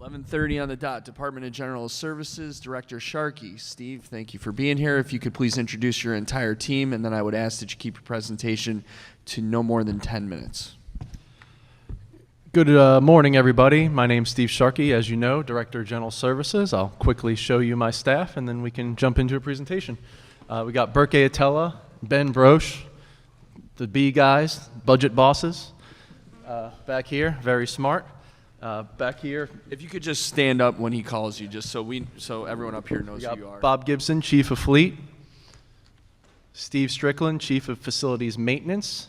11:30 on the dot. Department of General Services, Director Sharkey. Steve, thank you for being here. If you could please introduce your entire team, and then I would ask that you keep your presentation to no more than 10 minutes. Good morning, everybody. My name's Steve Sharkey, as you know, Director of General Services. I'll quickly show you my staff, and then we can jump into a presentation. We got Burke Atella, Ben Broche, the B guys, budget bosses. Back here, very smart. Back here, If you could just stand up when he calls you, just so everyone up here knows who you are. Bob Gibson, Chief of Fleet. Steve Strickland, Chief of Facilities Maintenance.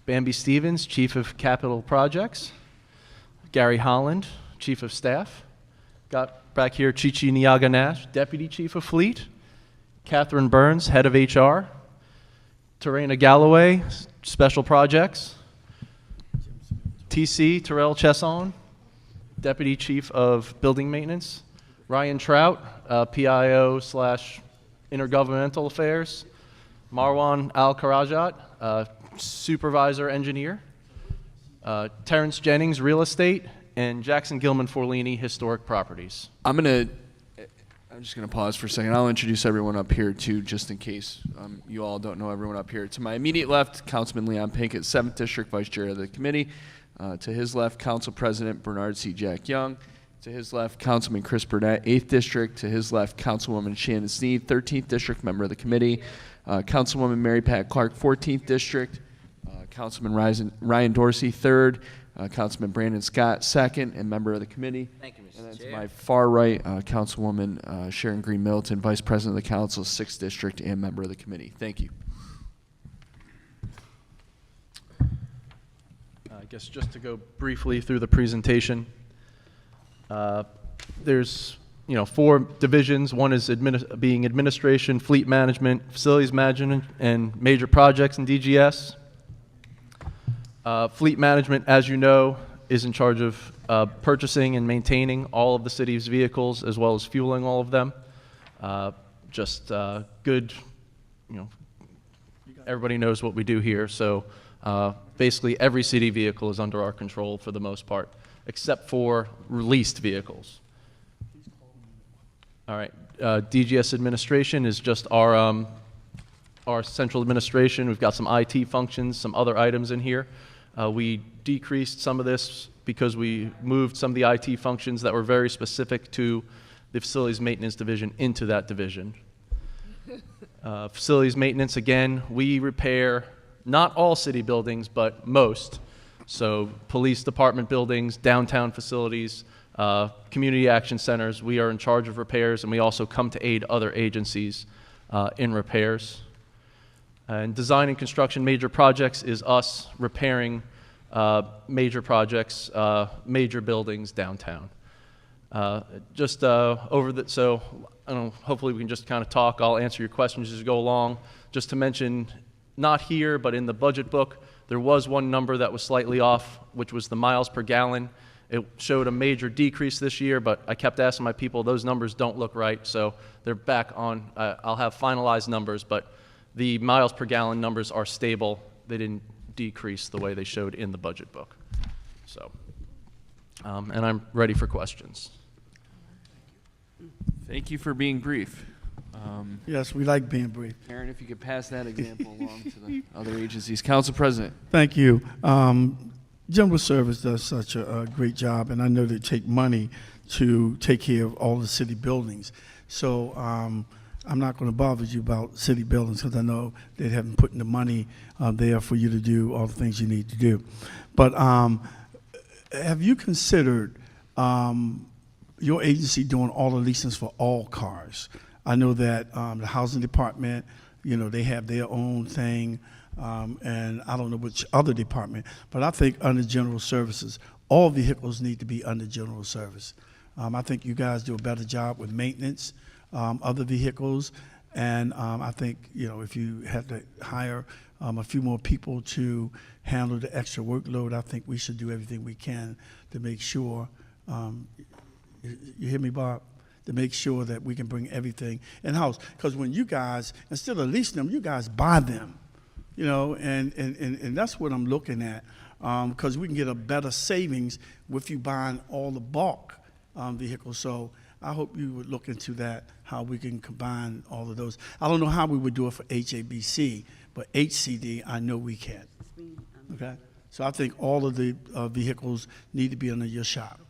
Bambi Stevens, Chief of Capital Projects. Gary Holland, Chief of Staff. Got back here Chichi Niaga Nash, Deputy Chief of Fleet. Catherine Burns, Head of HR. Terena Galloway, Special Projects. TC Terrell Chesson, Deputy Chief of Building Maintenance. Ryan Trout, PIO/Intergovernmental Affairs. Marwan Al-Karajat, Supervisor Engineer. Terrence Jennings, Real Estate. And Jackson Gilman Forlini, Historic Properties. I'm just going to pause for a second. I'll introduce everyone up here, too, just in case you all don't know everyone up here. To my immediate left, Councilman Leon Pinkett, 7th District, Vice Chair of the Committee. To his left, Council President Bernard C. Jack Young. To his left, Councilman Chris Burnett, 8th District. To his left, Councilwoman Shannon Sneed, 13th District, member of the committee. Councilwoman Mary Pat Clark, 14th District. Councilman Ryan Dorsey, 3rd. Councilman Brandon Scott, 2nd, and member of the committee. Thank you, Mr. And then Chair. to my far right, Councilwoman Sharon Green Middleton, Vice President of the Council, 6th District, and member of the committee. Thank you. I guess just to go briefly through the presentation, there's 4 divisions. One is being administration, fleet management, facilities management, and major projects in DGS. Fleet management, as you know, is in charge of purchasing and maintaining all of the city's vehicles as well as fueling all of them. Good, everybody knows what we do here, so basically every city vehicle is under our control for the most part, except for released vehicles. All right, DGS administration is just our central administration. We've got some IT functions, some other items in here. We decreased some of this because we moved some of the IT functions that were very specific to the facilities maintenance division into that division. Facilities maintenance, again, we repair not all city buildings, but most. So police department buildings, downtown facilities, community action centers, we are in charge of repairs, and we also come to aid other agencies in repairs. And design and construction major projects is us repairing major projects, major buildings downtown. So I don't know, hopefully we can just kind of talk. I'll answer your questions as we go along. Just to mention, not here, but in the budget book, there was one number that was slightly off, which was the miles per gallon. It showed a major decrease this year, but I kept asking my people, those numbers don't look right, so they're back on. I'll have finalized numbers, but the miles per gallon numbers are stable. They didn't decrease the way they showed in the budget book. So, and I'm ready for questions. Thank you for being brief. Yes, we like being brief. Karen, if you could pass that example along to the other agencies. Council President. Thank you. General Service does such a great job, and I know they take money to take care of all the city buildings. So I'm not going to bother you about city buildings because I know they haven't put the money there for you to do all the things you need to do. But have you considered your agency doing all the leases for all cars? I know that the housing department, they have their own thing, and I don't know which other department, but I think under general services, all vehicles need to be under general service. I think you guys do a better job with maintenance, other vehicles, and I think, if you had to hire a few more people to handle the extra workload, I think we should do everything we can to make sure, you hear me, Bob? To make sure that we can bring everything in-house. Because when you guys, instead of leasing them, you guys buy them, and that's what I'm looking at. because we can get a better savings with you buying all the bulk vehicles. So I hope you would look into that, how we can combine all of those. I don't know how we would do it for HABC, but HCD, I know we can. Okay? So I think all of the vehicles need to be under your shop.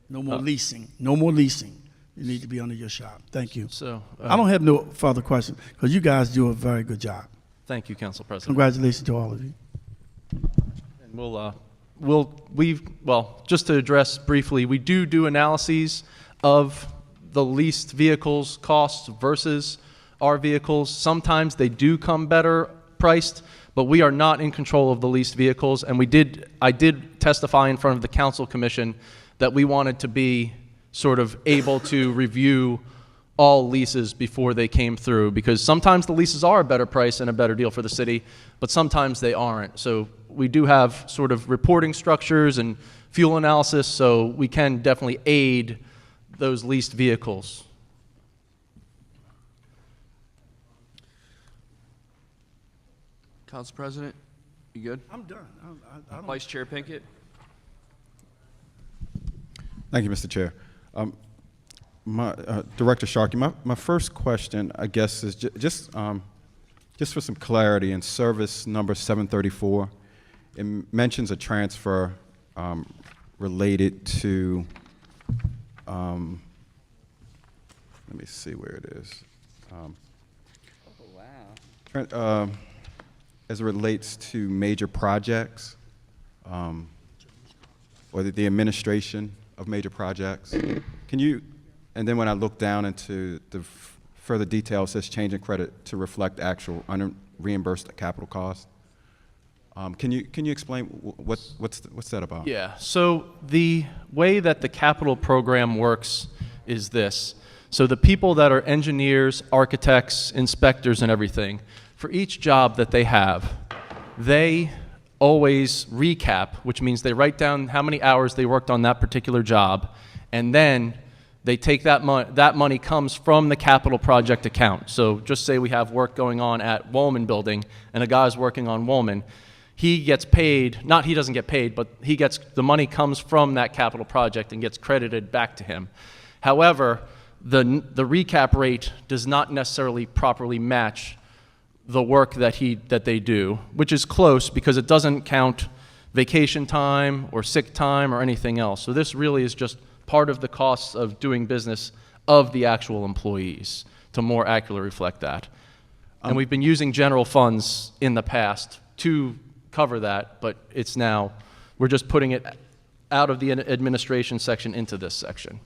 No more leasing. No more leasing. They need to be under your shop. Thank you. So I don't have no further questions because you guys do a very good job. thank you, Council President. Congratulations to all of you. And just to address briefly, we do analyses of the leased vehicles costs versus our vehicles. Sometimes they do come better priced, but we are not in control of the leased vehicles. And I did testify in front of the Council Commission that we wanted to be sort of able to review all leases before they came through, because sometimes the leases are a better price and a better deal for the city, but sometimes they aren't. So we do have sort of reporting structures and fuel analysis, so we can definitely aid those leased vehicles. Council President, you good? I'm done. I don't. Vice Chair Pinkett? Thank you, Mr. Chair. Director Sharkey, my first question, I guess, is just for some clarity. In service number 734, it mentions a transfer related to, let me see where it is. As it relates to major projects, or the administration of major projects. Can you, and then when I look down into the further details, it says change in credit to reflect actual unreimbursed capital costs. Can you explain what's that about? Yeah, so the way that the capital program works is this. So the people that are engineers, architects, inspectors, and everything, for each job that they have, they always recap, which means they write down how many hours they worked on that particular job, and then they take that money comes from the capital project account. So just say we have work going on at Woolman Building, and a guy's working on Woolman. He gets paid, not he doesn't get paid, but the money comes from that capital project and gets credited back to him. However, the recap rate does not necessarily properly match the work that they do, which is close because it doesn't count vacation time or sick time or anything else. So this really is just part of the costs of doing business of the actual employees to more accurately reflect that. And we've been using general funds in the past to cover that, but we're just putting it out of the administration section into this section.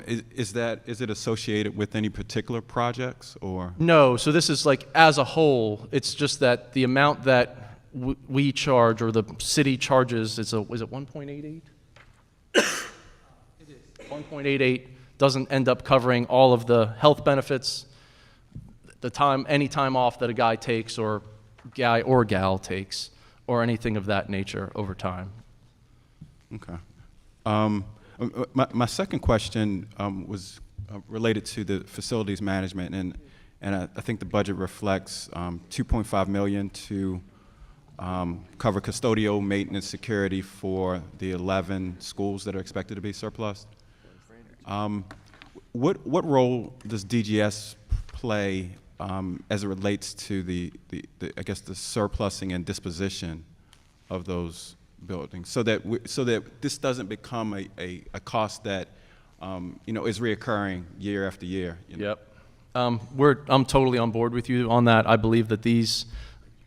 Is it associated with any particular projects or? No, so this is like as a whole, it's just that the amount that we charge or the city charges is it 1.88? It is. 1.88 doesn't end up covering all of the health benefits, any time off that a guy takes or guy or gal takes, or anything of that nature over time. Okay. My second question was related to the facilities management, and I think the budget reflects $2.5 million to cover custodial maintenance security for the 11 schools that are expected to be surplus. What role does DGS play as it relates to the I guess the surplusing and disposition of those buildings, so that this doesn't become a cost that is reoccurring year after year? Yep. I'm totally on board with you on that. I believe that these,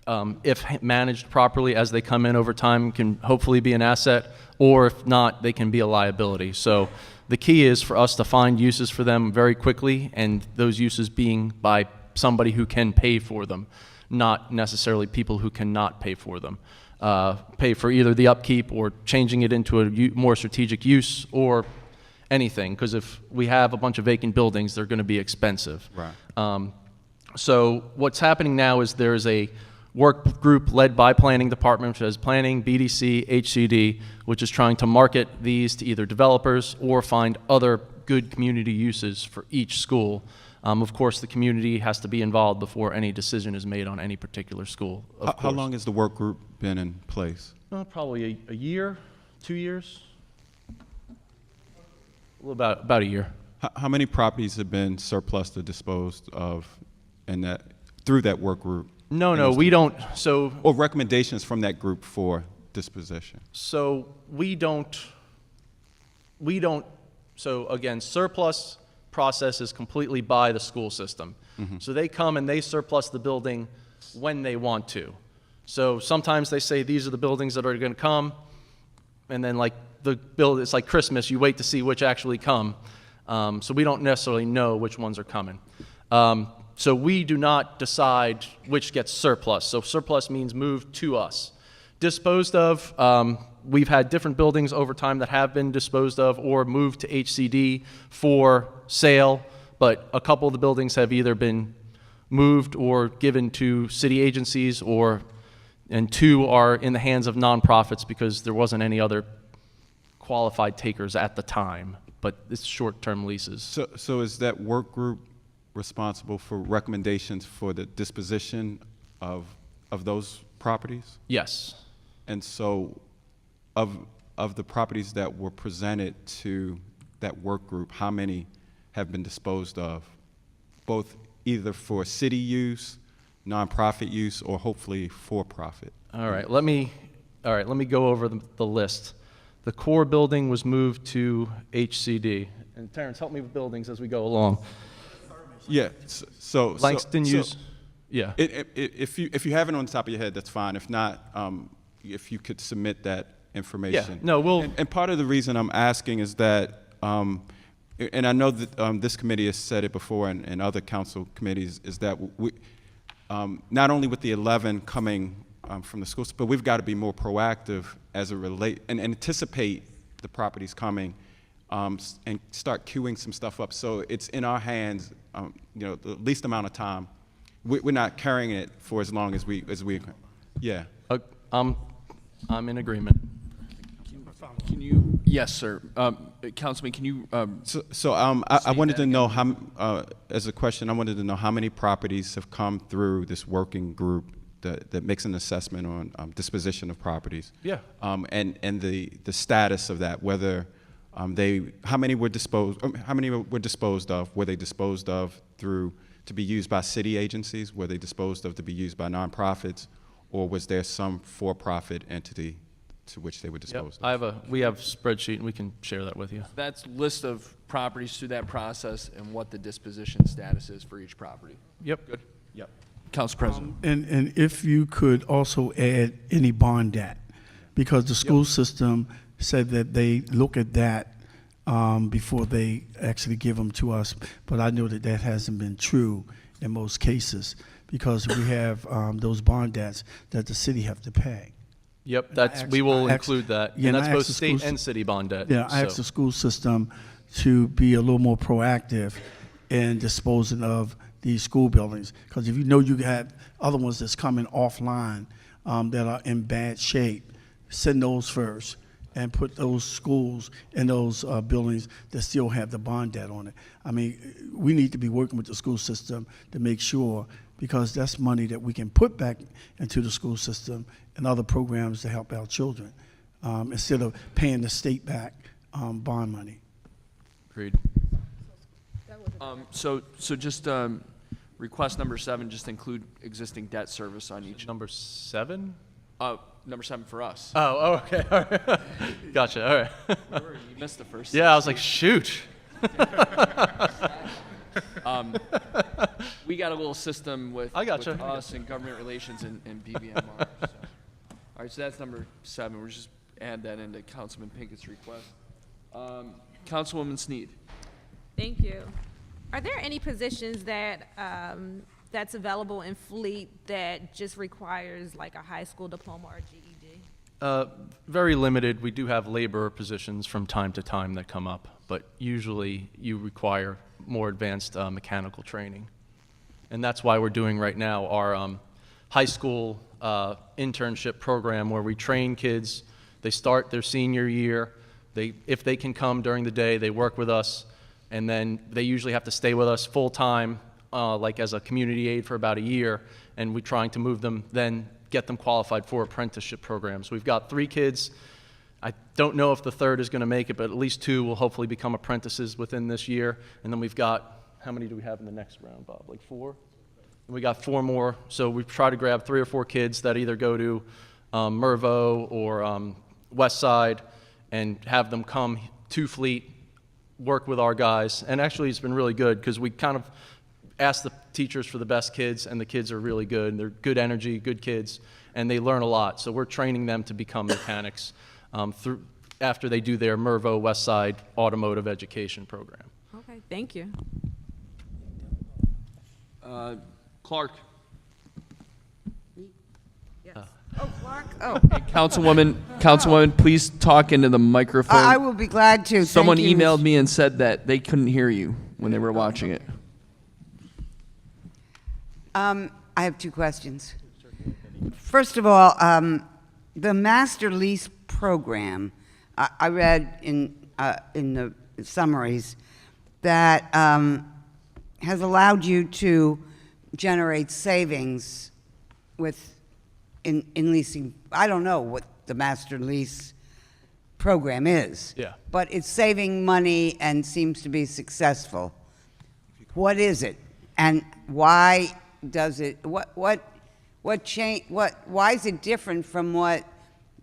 if managed properly as they come in over time, can hopefully be an asset, or if not, they can be a liability. So the key is for us to find uses for them very quickly, and those uses being by somebody who can pay for them, not necessarily people who cannot pay for them. Pay for either the upkeep or changing it into a more strategic use or anything, because if we have a bunch of vacant buildings, they're going to be expensive. Right. So what's happening now is there's a work group led by planning department, which has planning, BDC, HCD, which is trying to market these to either developers or find other good community uses for each school. Of course, the community has to be involved before any decision is made on any particular school. How long has the work group been in place? Probably a year, 2 years. About a year. How many properties have been surplus or disposed of in that, through that work group? No, we don't. Or recommendations from that group for disposition? We don't. So again, surplus process is completely by the school system. So they come and they surplus the building when they want to. So sometimes they say these are the buildings that are going to come, and then like it's like Christmas, you wait to see which actually come. So we don't necessarily know which ones are coming. So we do not decide which gets surplus. So surplus means moved to us. Disposed of, we've had different buildings over time that have been disposed of or moved to HCD for sale, but a couple of the buildings have either been moved or given to city agencies, and 2 are in the hands of nonprofits because there wasn't any other qualified takers at the time, but it's short-term leases. So is that work group responsible for recommendations for the disposition of those properties? Yes. And so of the properties that were presented to that work group, how many have been disposed of, both either for city use, nonprofit use, or hopefully for-profit? All right, let me go over the list. The core building was moved to HCD. And Terrence, help me with buildings as we go along. Yeah, so Langston used, yeah. If you have it on the top of your head, that's fine. If not, if you could submit that information. Yeah, no, we'll. And part of the reason I'm asking is that, and I know that this committee has said it before, and other council committees, is that we, not only with the 11 coming from the schools, but we've got to be more proactive as it relate and anticipate the properties coming, and start queuing some stuff up so it's in our hands. The least amount of time. We're not carrying it for as long as we. Yeah. I'm in agreement. Can you? Yes, sir. Councilman, can you? I wanted to know how, as a question, I wanted to know how many properties have come through this working group that makes an assessment on disposition of properties. Yeah. And the status of that, whether how many were disposed of? Were they disposed of through to be used by city agencies? Were they disposed of to be used by nonprofits, or was there some for-profit entity to which they were disposed of? We have a spreadsheet, and we can share that with you. That's list of properties through that process and what the disposition status is for each property. Yep. Good. Yep. Council President. And if you could also add any bond debt, because the school system said that they look at that before they actually give them to us, but I know that hasn't been true in most cases because we have those bond debts that the city have to pay. Yep, we will include that. Yeah, and that's I both asked the state school and city bond debt. Yeah, I asked the school system to be a little more proactive in disposing of these school buildings, because if you know you have other ones that's coming offline that are in bad shape, send those first and put those schools and those buildings that still have the bond debt on it. I mean, we need to be working with the school system to make sure, because that's money that we can put back into the school system and other programs to help our children, instead of paying the state back bond money. Agreed. So just request number 7, just include existing debt service on each. Number 7? Number 7 for us. Oh, okay. All right. Gotcha. All right. You missed the first. Yeah, I was like, shoot. We got a little system with, I gotcha. with us and government relations and BVMR. So. All right, so that's number 7. We'll just add that into Councilman Pinkett's request. Councilwoman Sneed. Thank you. Are there any positions that that's available in Fleet that just requires like a high school diploma or GED? Very limited. We do have labor positions from time to time that come up, but usually you require more advanced mechanical training. And that's why we're doing right now our high school internship program where we train kids. They start their senior year. If they can come during the day, they work with us, and then they usually have to stay with us full time, like as a community aide for about a year, and we're trying to move them then get them qualified for apprenticeship programs. We've got 3 kids. I don't know if the third is going to make it, but at least 2 will hopefully become apprentices within this year. And then we've got, how many do we have in the next round, Bob? Like 4? And we got 4 more. So we try to grab 3 or 4 kids that either go to Mervo or West Side and have them come to Fleet, work with our guys. And actually it's been really good because we kind of ask the teachers for the best kids, and the kids are really good. They're good energy, good kids, and they learn a lot. So we're training them to become mechanics after they do their Mervo West Side automotive education program. Okay, thank you. Clark. Yes. Oh, Clark? Oh, Councilwoman, please talk into the microphone. I will be glad to. Someone Thank you, emailed Mr. me and said that they couldn't hear you when they were watching it. I have 2 questions. First of all, the master lease program, I read in the summaries that has allowed you to generate savings in leasing. I don't know what the master lease program is. Yeah. But it's saving money and seems to be successful. What is it? And why does it, what change, why is it different from what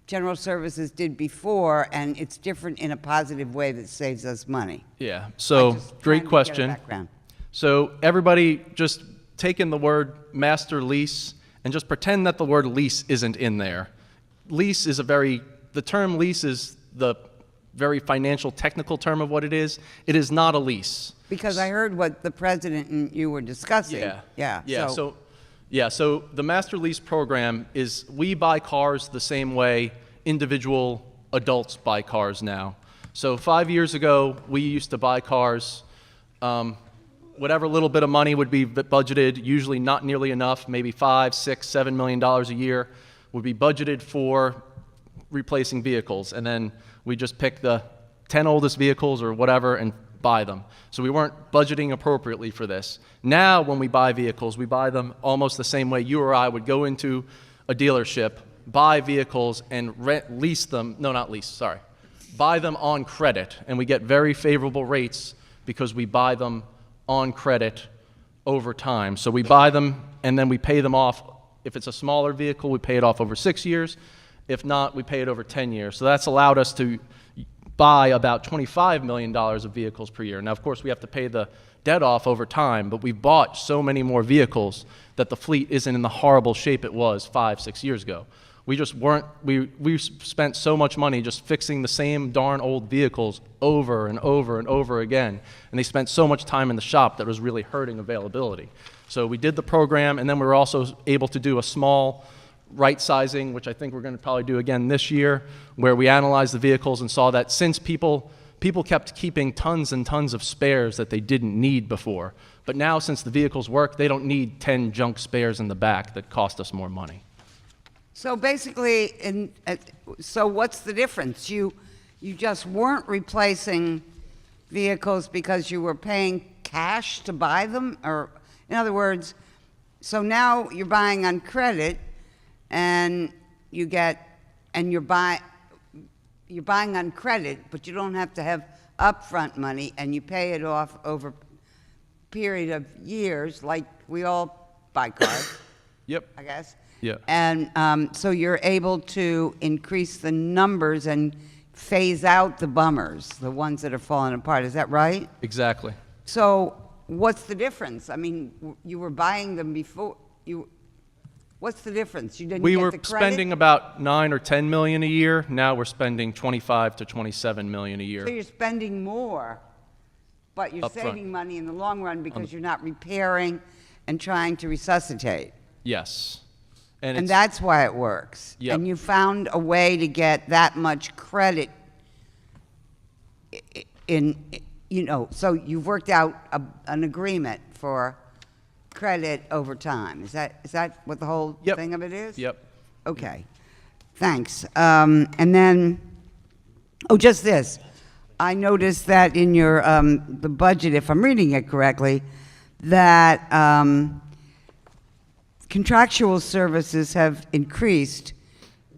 General Services did before, and it's different in a positive way that saves us money? Yeah, so great question. So everybody just take in the word master lease and just pretend that the word lease isn't in there. Lease is the term lease is the very financial technical term of what it is. It is not a lease. Because I heard what the president and you were discussing. So the master lease program is we buy cars the same way individual adults buy cars now. So 5 years ago, we used to buy cars, whatever little bit of money would be budgeted, usually not nearly enough, maybe $5, $6, $7 million a year would be budgeted for replacing vehicles. And then we just pick the 10 oldest vehicles or whatever and buy them. So we weren't budgeting appropriately for this. Now when we buy vehicles, we buy them almost the same way you or I would go into a dealership, buy vehicles and lease them, buy them on credit. And we get very favorable rates because we buy them on credit over time. So we buy them and then we pay them off. If it's a smaller vehicle, we pay it off over 6 years. If not, we pay it over 10 years. So that's allowed us to buy about $25 million of vehicles per year. Now, of course, we have to pay the debt off over time, but we've bought so many more vehicles that the fleet isn't in the horrible shape it was 5, 6 years ago. We just weren't, we spent so much money just fixing the same darn old vehicles over and over and over again, and they spent so much time in the shop that was really hurting availability. So we did the program, and then we were also able to do a small right sizing, which I think we're going to probably do again this year, where we analyzed the vehicles and saw that since people kept keeping tons and tons of spares that they didn't need before, but now since the vehicles work, they don't need 10 junk spares in the back that cost us more money. So basically, so what's the difference? You just weren't replacing vehicles because you were paying cash to buy them? Or, in other words, so now you're buying on credit, and you're buying on credit, but you don't have to have upfront money, and you pay it off over a period of years, like we all buy cars. Yep. I guess. Yeah. And so you're able to increase the numbers and phase out the bummers, the ones that are falling apart. Is that right? Exactly. So what's the difference? I mean, you were buying them before. What's the difference? You didn't We get were the credit? spending about 9 or 10 million a year. Now we're spending 25 to 27 million a year. So you're spending more, but you're Upfront. saving money in the long run because you're not repairing and trying to resuscitate. Yes. And it's- that's why it works. Yep. And you found a way to get that much credit so you've worked out an agreement for credit over time. Is that what the whole Yep. thing of it is? Yep. Okay. Thanks. And then, just this. I noticed that in your, the budget, if I'm reading it correctly, that contractual services have increased.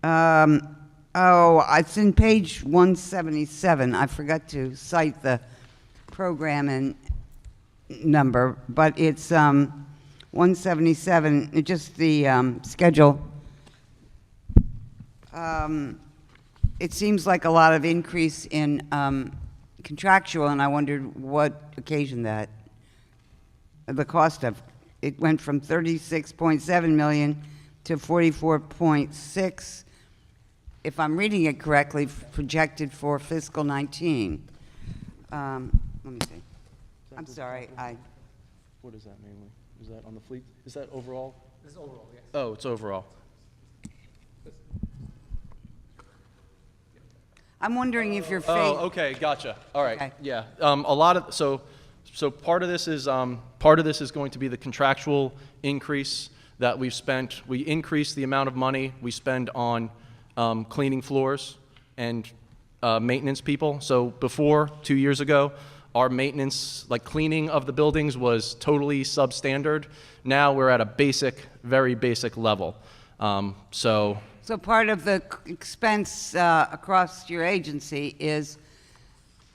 It's in page 177. I forgot to cite the program and number, but it's 177, just the schedule. It seems like a lot of increase in contractual, and I wondered what occasioned that. The cost of it went from 36.7 million to 44.6, if I'm reading it correctly, projected for fiscal 19. Let me see. I'm sorry. What is that mainly? Is that on the fleet? Is that overall? It's overall, yes. Oh, it's overall. I'm wondering if you're Oh, okay, gotcha. All right, Okay. yeah. A lot of so part of this is going to be the contractual increase that we've spent. We increased the amount of money we spend on cleaning floors and maintenance people. So before, 2 years ago, our maintenance, like cleaning of the buildings, was totally substandard. Now we're at a basic, very basic level. So part of the expense across your agency is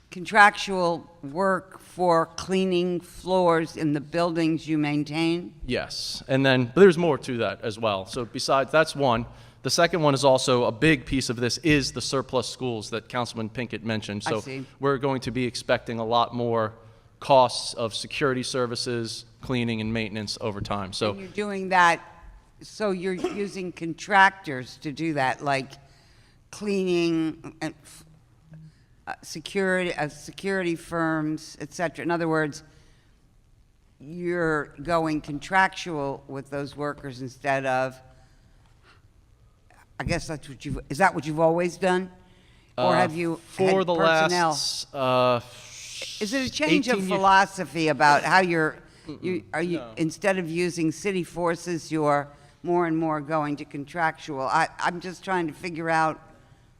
contractual work for cleaning floors in the buildings you maintain? yes, and then but there's more to that as well. So besides, that's one. The second one is also a big piece of this is the surplus schools that Councilman Pinkett mentioned. I So see. we're going to be expecting a lot more costs of security services, cleaning, and maintenance over time. So And you're doing that, so you're using contractors to do that, like cleaning and security firms, et cetera. In other words, you're going contractual with those workers instead of, I guess that's what is that what you've always done? Or have you for had the personnel? last Is it a change of 18 years. philosophy about how are you, no. instead of using city forces, you're more and more going to contractual? I'm just trying to figure out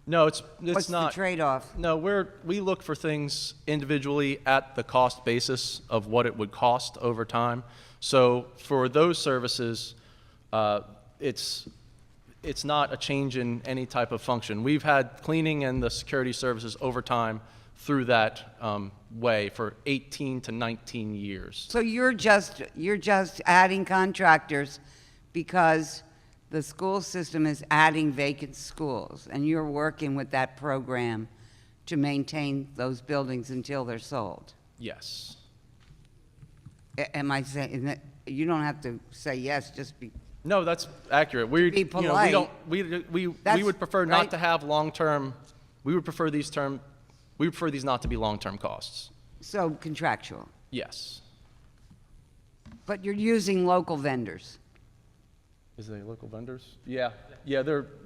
No, it's what's not. the trade-off. No, we look for things individually at the cost basis of what it would cost over time. So for those services, it's not a change in any type of function. We've had cleaning and the security services over time through that way for 18 to 19 years. So you're just adding contractors because the school system is adding vacant schools, and you're working with that program to maintain those buildings until they're sold. Yes. Am I saying that? You don't have to say yes, just be. No, that's accurate. We, be you know, polite. we That's would prefer right. not to have long-term. We would prefer these not to be long-term costs. So contractual, Yes. but you're using local vendors. Is they local vendors? Yeah. Yeah,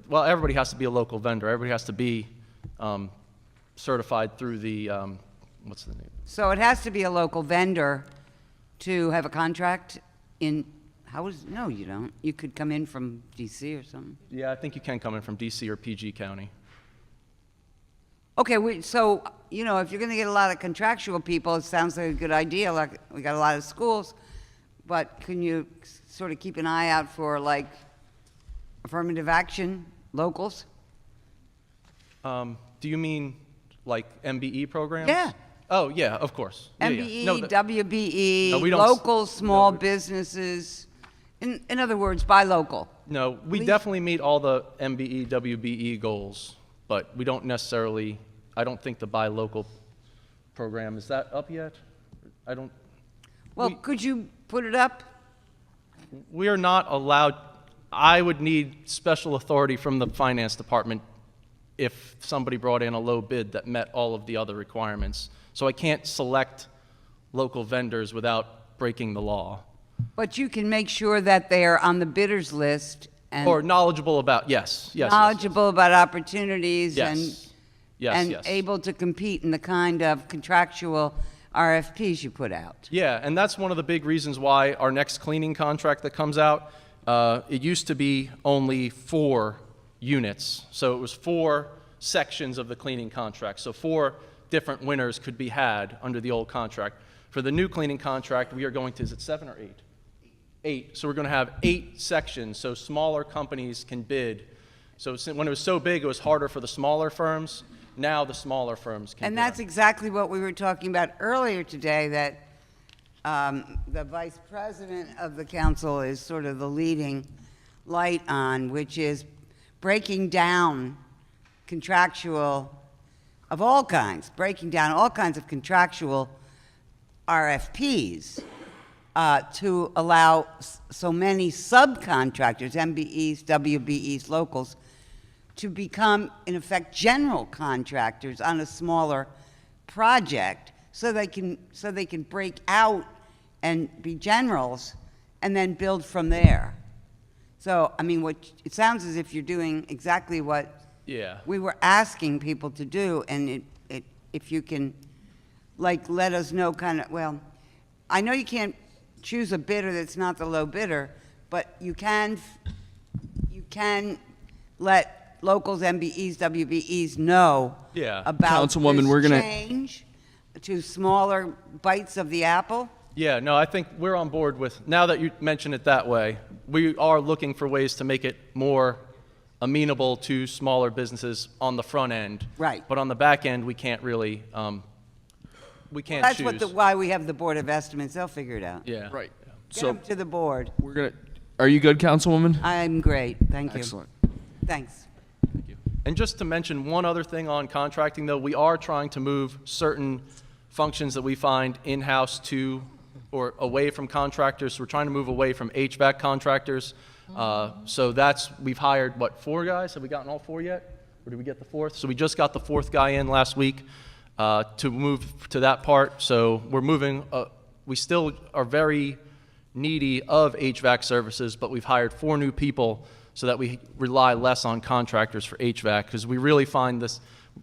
well, everybody has to be a local vendor. Everybody has to be certified through the, what's the name? So it has to be a local vendor to have a contract in, no, you don't. You could come in from DC or something. Yeah, I think you can come in from DC or PG County. Okay, so, if you're going to get a lot of contractual people, it sounds like a good idea. Like, we got a lot of schools, but can you sort of keep an eye out for, like, affirmative action locals? Do you mean like MBE programs? Yeah. Oh, yeah, of course. Yeah, yeah. MBE, No, WBE, No, we don't local small no. businesses. In other words, buy local. No, we Please? definitely meet all the MBE, WBE goals, but we don't necessarily, I don't think the buy local program, is that up yet? I don't, Well, could you put it up? we are not allowed, I would need special authority from the finance department if somebody brought in a low bid that met all of the other requirements. So I can't select local vendors without breaking the law. But you can make sure that they are on the bidders list and Or knowledgeable about, yes. knowledgeable about opportunities Yes. Yes, and yes. able to compete in the kind of contractual RFPs you put out. Yeah, and that's one of the big reasons why our next cleaning contract that comes out, it used to be only 4 units. So it was 4 sections of the cleaning contract. So 4 different winners could be had under the old contract. For the new cleaning contract, we are going to, is it 7 or 8? 8. So we're going to have 8 sections, so smaller companies can bid. So when it was so big, it was harder for the smaller firms. Now the smaller firms can And bid that's on it. exactly what we were talking about earlier today, that the vice president of the council is sort of the leading light on, which is breaking down contractual of all kinds, breaking down all kinds of contractual RFPs to allow so many subcontractors, MBEs, WBEs, locals, to become, in effect, general contractors on a smaller project, so they can break out and be generals and then build from there. So, I mean, it sounds as if you're doing exactly what Yeah. we were asking people to do, and if you can, like, let us know kind of, well, I know you can't choose a bidder that's not the low bidder, but you can let locals, MBEs, WBEs know Yeah. about Councilwoman, this we're gonna- change to smaller bites of the apple. Yeah, no, I think we're on board with, now that you mention it that way, we are looking for ways to make it more amenable to smaller businesses on the front end. Right. But on the back end, we can't really, we can't That's choose. why we have the Board of Estimates. They'll figure it out. Yeah. Right. Get So them to the board. we're gonna. Are you good, Councilwoman? I'm great. Thank you. Excellent. Thanks. Thank you. And just to mention one other thing on contracting, though, we are trying to move certain functions that we find in-house to or away from contractors. We're trying to move away from HVAC contractors. So we've hired, what, 4 guys? Have we gotten all 4 yet? Or did we get the 4th? So we just got the 4th guy in last week to move to that part. So we're moving, we still are very needy of HVAC services, but we've hired 4 new people so that we rely less on contractors for HVAC, because we really find this,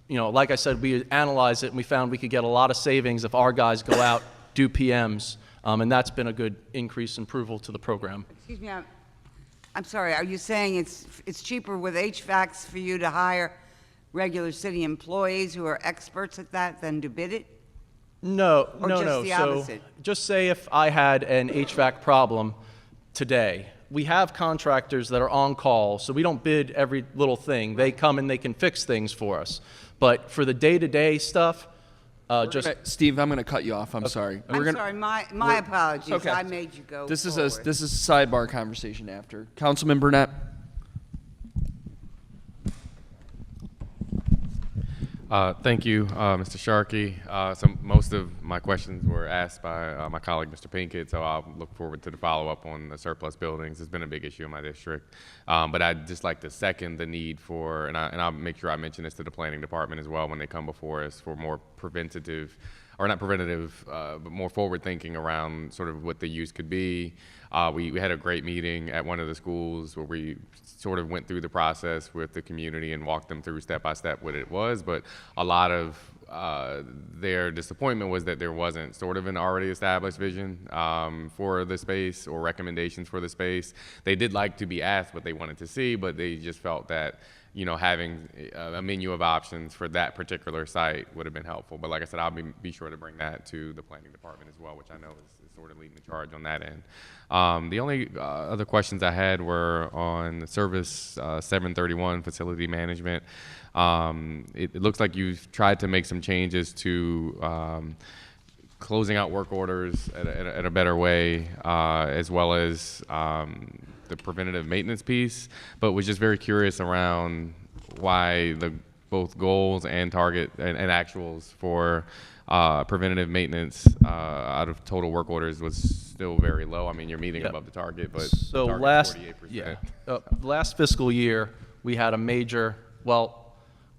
like I said, we analyzed it and we found we could get a lot of savings if our guys go out, do PMs, and that's been a good increase in approval to the program. Excuse me, I'm sorry, are you saying it's cheaper with HVACs for you to hire regular city employees who are experts at that than to bid it? No, Or no, just no. the So opposite? just say if I had an HVAC problem today, we have contractors that are on call, so we don't bid every little thing. They come and they can fix things for us. But for the day-to-day stuff, just Steve, I'm gonna cut you off. I'm sorry. I'm We're gonna- sorry, my apologies. Okay. I made you go This is forward. this is a sidebar conversation after. Councilman Burnett. Thank you, Mr. Sharkey. So most of my questions were asked by my colleague, Mr. Pinkett, so I'll look forward to the follow-up on the surplus buildings. It's been a big issue in my district. But I'd just like to second the need for, and I'll make sure I mention this to the planning department as well when they come before us, for more preventative, or not preventative, but more forward-thinking around sort of what the use could be. We had a great meeting at one of the schools where we sort of went through the process with the community and walked them through step by step what it was, but a lot of their disappointment was that there wasn't sort of an already established vision for the space or recommendations for the space. They did like to be asked what they wanted to see, but they just felt that having a menu of options for that particular site would have been helpful. But like I said, I'll be sure to bring that to the planning department as well, which I know is sort of leading the charge on that end. The only other questions I had were on the service 731 facility management. It looks like you've tried to make some changes to closing out work orders at a better way, as well as the preventative maintenance piece, but was just very curious around why both goals and target and actuals for preventative maintenance out of total work orders was still very low. I mean, you're meeting Yep. above the target, but so the target's last 48%. last fiscal year, we had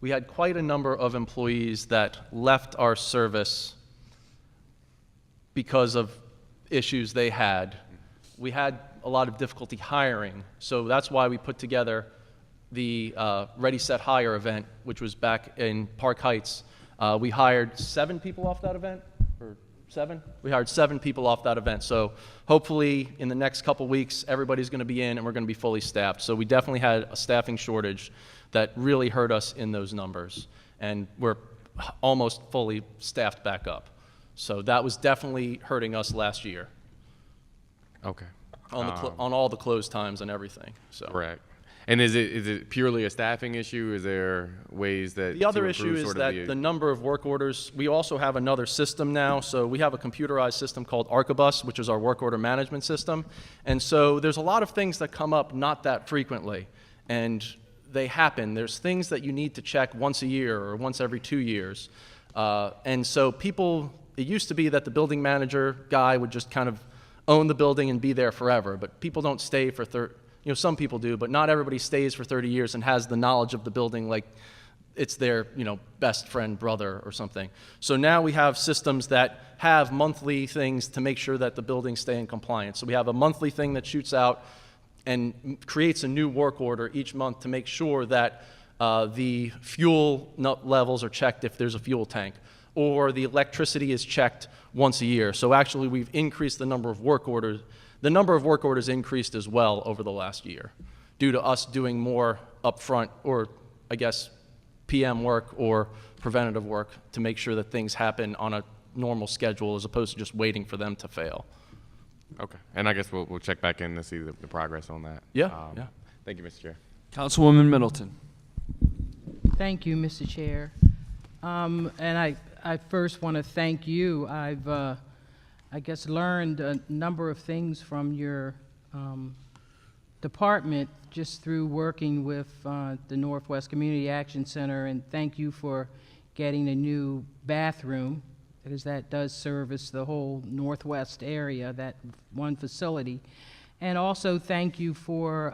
we had quite a number of employees that left our service because of issues they had. We had a lot of difficulty hiring, so that's why we put together the Ready, Set, Hire event, which was back in Park Heights. We hired 7 people off that event, or 7? We hired 7 people off that event. So hopefully in the next couple weeks, everybody's going to be in and we're going to be fully staffed. So we definitely had a staffing shortage that really hurt us in those numbers. And we're almost fully staffed back up. So that was definitely hurting us last year. Okay. On all the close times and everything, so. Correct. And is it purely a staffing issue? Is there ways that The other to issue improve is sort of that the number of work orders, we also have another system now. So we have a computerized system called Archibus, which is our work order management system. And so there's a lot of things that come up not that frequently, and they happen. There's things that you need to check once a year or once every 2 years. And so it used to be that the building manager guy would just kind of own the building and be there forever, but people don't stay for some people do, but not everybody stays for 30 years and has the knowledge of the building like it's their, best friend, brother, or something. So now we have systems that have monthly things to make sure that the buildings stay in compliance. So we have a monthly thing that shoots out and creates a new work order each month to make sure that the fuel levels are checked if there's a fuel tank, or the electricity is checked once a year. So actually we've increased the number of work orders. The number of work orders increased as well over the last year due to us doing more upfront, or I guess PM work or preventative work, to make sure that things happen on a normal schedule as opposed to just waiting for them to fail. Okay. And I guess we'll check back in to see the progress on that. Yeah. Thank you, Mr. Chair. Councilwoman Middleton. Thank you, Mr. Chair. And I first want to thank you. I've, I guess, learned a number of things from your department just through working with the Northwest Community Action Center, and thank you for getting a new bathroom, because that does service the whole Northwest area, that one facility. And also thank you for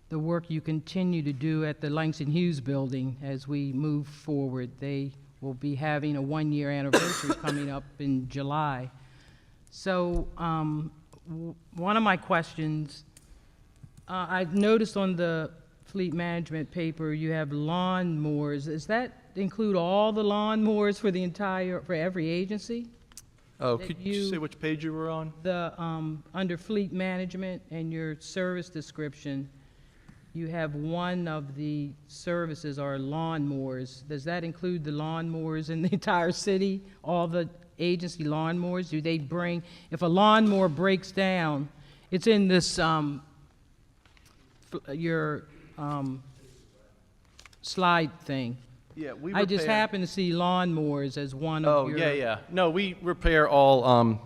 the work you continue to do at the Langston Hughes building as we move forward. They will be having a 1-year anniversary coming up in July. So one of my questions, I've noticed on the fleet management paper you have lawn mowers. Does that include all the lawn mowers for every agency? Oh, could you say which page you were on? The under fleet management and your service description, you have one of the services are lawn mowers. Does that include the lawn mowers in the entire city, all the agency lawn mowers? Do they bring, if a lawnmower breaks down, it's in this your slide thing. Yeah, I just happen to see lawnmowers as one of your. Oh, yeah. No, we repair all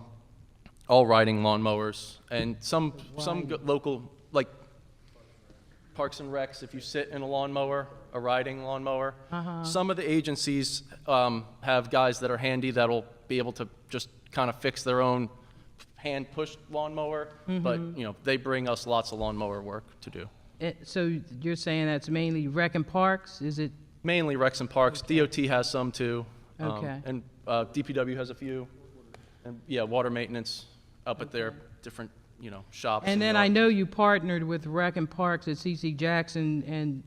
riding lawnmowers, and some local, like Parks and Recs, if you sit in a lawnmower, a riding lawnmower. Some of the agencies have guys that are handy that'll be able to just kind of fix their own hand-pushed lawnmower, but they bring us lots of lawnmower work to do. So you're saying that's mainly rec and parks? Is it? Mainly Recs and Parks. Okay. DOT has some too. Okay. And DPW has a few. And yeah, water maintenance up at their different, shops. And then I know you partnered with Rec and Parks at C.C. Jackson, and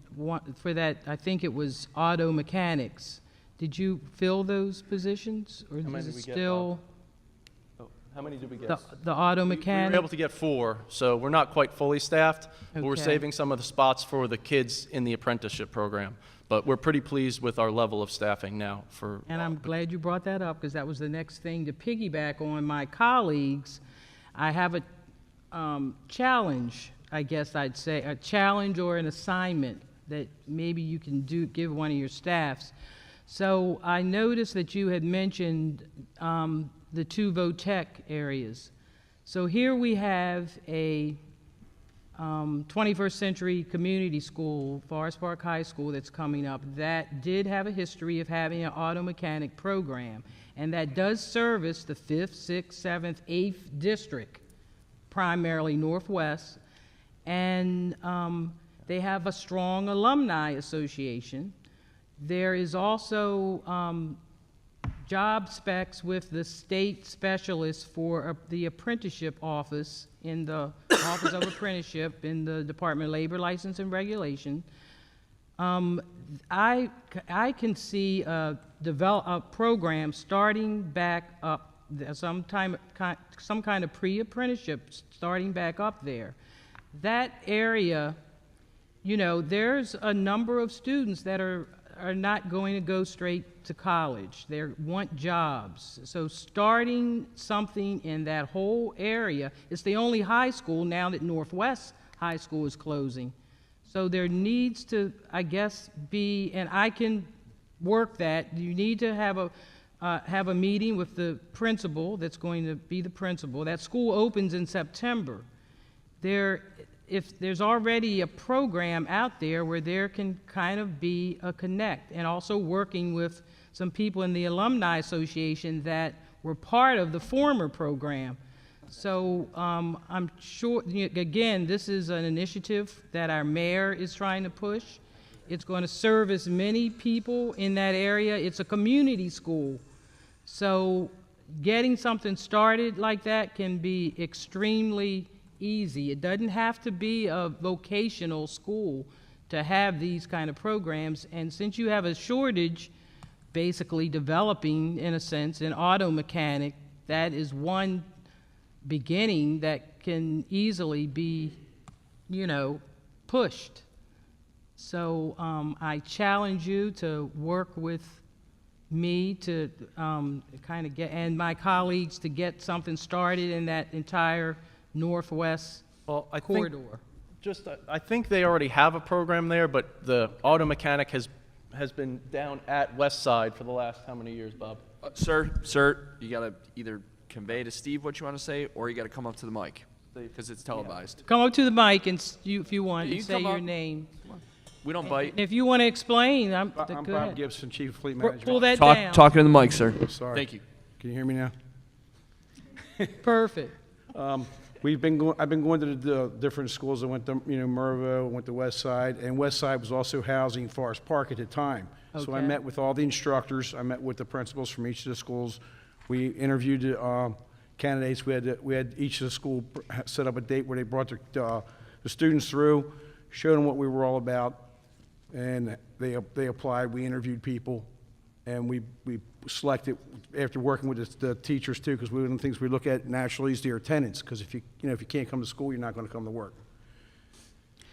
for that, I think it was auto mechanics. Did you fill those positions, or many is did it we get, still How many did we get? the auto We were mechanic? able to get 4, so we're not quite fully staffed, but we're Okay. saving some of the spots for the kids in the apprenticeship program. But we're pretty pleased with our level of staffing now for. And I'm glad you brought that up, because that was the next thing to piggyback on my colleagues. I have a challenge, I guess I'd say, a challenge or an assignment that maybe you can give one of your staffs. So I noticed that you had mentioned the 2 VOTEC areas. So here we have a 21st Century Community School, Forest Park High School, that's coming up, that did have a history of having an auto mechanic program, and that does service the 5th, 6th, 7th, 8th district, primarily Northwest, and they have a strong alumni association. There is also job specs with the state specialist for the apprenticeship office in the Office of Apprenticeship in the Department of Labor License and Regulation. I can see a program starting back up, some kind of pre-apprenticeship starting back up there. That area, there's a number of students that are are not going to go straight to college. They want jobs. So starting something in that whole area, it's the only high school now that Northwest High School is closing. So there needs to, I guess, be, and I can work that, you need to have a meeting with the principal that's going to be the principal. That school opens in September. If there's already a program out there where there can kind of be a connect, and also working with some people in the Alumni Association that were part of the former program. So I'm sure, again, this is an initiative that our mayor is trying to push. It's going to serve as many people in that area. It's a community school. So getting something started like that can be extremely easy. It doesn't have to be a vocational school to have these kind of programs. And since you have a shortage, basically developing, in a sense, an auto mechanic, that is one beginning that can easily be, pushed. So I challenge you to work with me to kind of get, and my colleagues, to get something started in that entire Northwest corridor. I think they already have a program there, but the auto mechanic has been down at West Side for the last how many years, Bob? Sir, you got to either convey to Steve what you want to say, or you got to come up to the mic, because it's televised. Come up to the mic and if you want, You and can say come your up. name. We don't bite. And if you want to explain, I'm go Bob ahead. Gibson, Chief of Fleet Pull Management. that down. Talking to the mic, sir. Sorry. Thank you. Can you hear me now? Perfect. I've been going to the different schools. I went to, Mervo, went to West Side, and West Side was also housing Forest Park at the time. So I Okay. met with all the instructors. I met with the principals from each of the schools. We interviewed the candidates. We had each of the school set up a date where they brought the students through, showed them what we were all about, and they applied. We interviewed people, and we selected after working with the teachers too, because one of the things we look at naturally is their attendance. Because if you can't come to school, you're not going to come to work.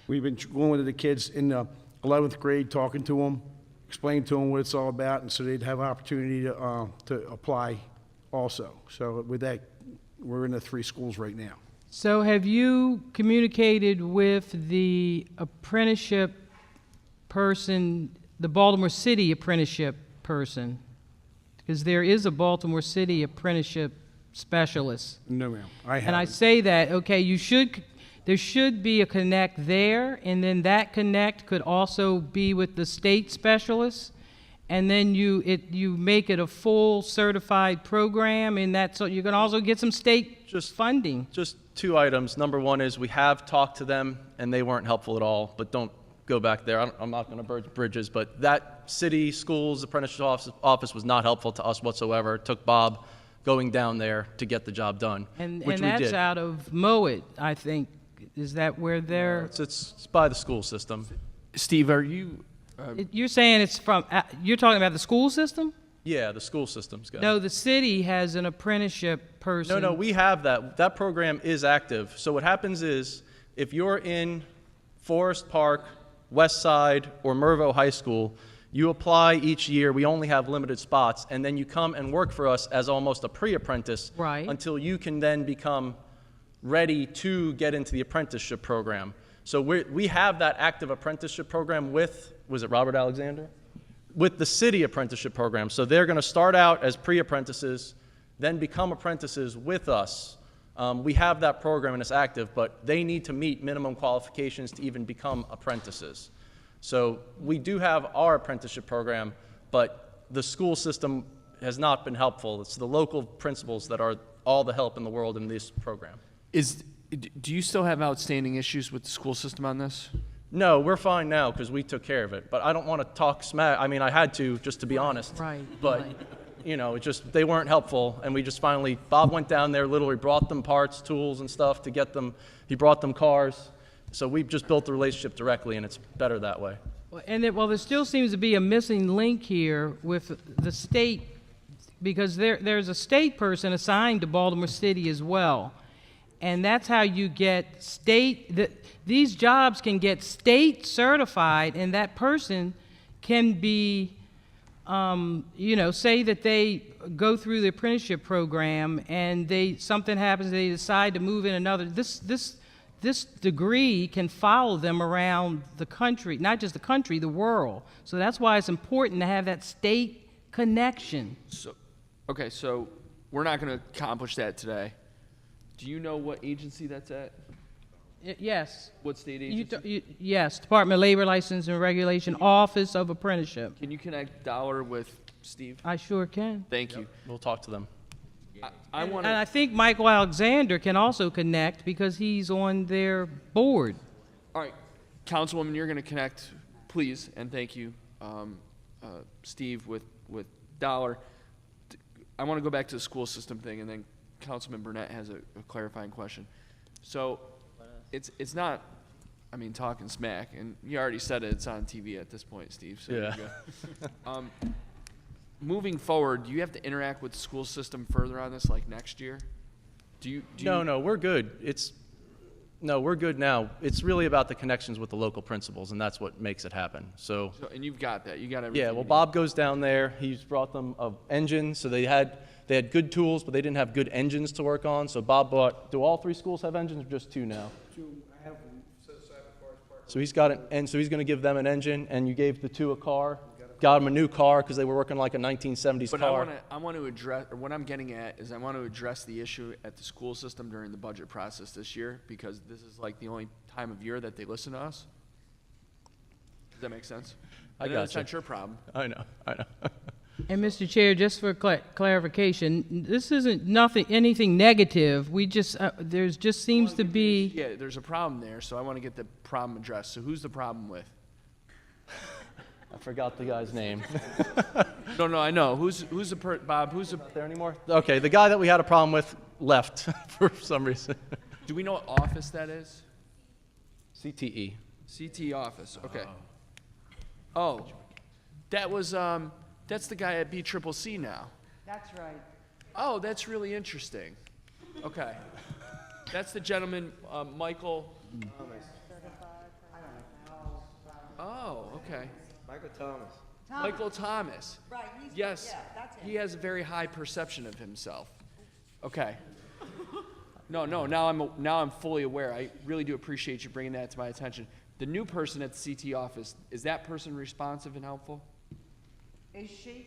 We've been going with the kids in the 11th grade, talking to them, explaining to them what it's all about, and so they'd have an opportunity to apply also. So with that, we're in the 3 schools right now. So have you communicated with the apprenticeship person, the Baltimore City apprenticeship person? Because there is a Baltimore City apprenticeship specialist. No, ma'am. I haven't. And I say that, okay, there should be a connect there, and then that connect could also be with the state specialist, and then you make it a full certified program, and so you can also get some state funding. Just 2 items. Number one is we have talked to them, and they weren't helpful at all, but don't go back there. I'm not going to burn bridges, but that city schools apprenticeship office was not helpful to us whatsoever. It took Bob going down there to get the job done, And which we that's did. out of Mowat, I think. Is that where they're, It's by the school system. Steve, are you? you're saying it's from, you're talking about the school system? Yeah, the school system's got it. No, the city has an apprenticeship person. No, we have that. That program is active. So what happens is, if you're in Forest Park, West Side, or Mervo High School, you apply each year. We only have limited spots, and then you come and work for us as almost a pre-apprentice Right. until you can then become ready to get into the apprenticeship program. So we have that active apprenticeship program with, was it Robert Alexander? With the city apprenticeship program. So they're going to start out as pre-apprentices, then become apprentices with us. We have that program and it's active, but they need to meet minimum qualifications to even become apprentices. So we do have our apprenticeship program, but the school system has not been helpful. It's the local principals that are all the help in the world in this program. Do you still have outstanding issues with the school system on this? No, we're fine now because we took care of it. But I don't want to talk smack. I mean, I had to, just to be honest. Right, But, right. it just, they weren't helpful. And we just finally, Bob went down there, literally brought them parts, tools and stuff to get them. He brought them cars. So we've just built the relationship directly, and it's better that way. And there still seems to be a missing link here with the state, because there's a state person assigned to Baltimore City as well. And that's how you get these jobs can get state certified, and that person can be, say that they go through the apprenticeship program and something happens, they decide to move in another. This degree can follow them around the country, not just the country, the world. So that's why it's important to have that state connection. So, okay, so we're not going to accomplish that today. Do you know what agency that's at? Yes. What state agency? Yes, Department of Labor License and Regulation, Office of Apprenticeship. Can you connect Dollar with Steve? I sure can. Thank you. We'll talk to them. I want And I to. think Michael Alexander can also connect because he's on their board. All right, Councilwoman, you're going to connect, please, and thank you, Steve, with Dollar. I want to go back to the school system thing, and then Councilman Burnett has a clarifying question. So, it's not, I mean, talking smack, and you already said it. It's on TV at this point, Steve. So Yeah. you're good. Moving forward, do you have to interact with the school system further on this, like next year? No, we're good. We're good now. It's really about the connections with the local principals, and that's what makes it happen. So And you've got that. You got everything. yeah, you well, need. Bob goes down there. He's brought them an engine, so they had good tools, but they didn't have good engines to work on. So Bob bought. Do all 3 schools have engines, or just 2 now? 2, I have them set aside for cars parked. So he's got it, and so he's going to give them an engine, and you gave the 2 a car. Got them a new car because they were working like a 1970s But car. I want to address, or what I'm getting at is I want to address the issue at the school system during the budget process this year, because this is like the only time of year that they listen to us. Does that make sense? I know it's gotcha. not your problem. I know. And Mr. Chair, just for clarification, this isn't anything negative. We just, there's just seems to be. Yeah, there's a problem there, so I want to get the problem addressed. So who's the problem with? I forgot the guy's name. No, I know. Bob, who's the, There anymore? Okay, the guy that we had a problem with left for some reason. do we know what office that is? CTE. CT office, okay. Oh, that was, that's the guy at BCCC now. That's right. Oh, that's really interesting. Okay. That's the gentleman, Michael. Oh, okay. Michael Thomas. Right, Yes, he has a very high perception of himself. Okay. No, now I'm fully aware. I really do appreciate you bringing that to my attention. The new person at the CT office, is that person responsive and helpful? Is she?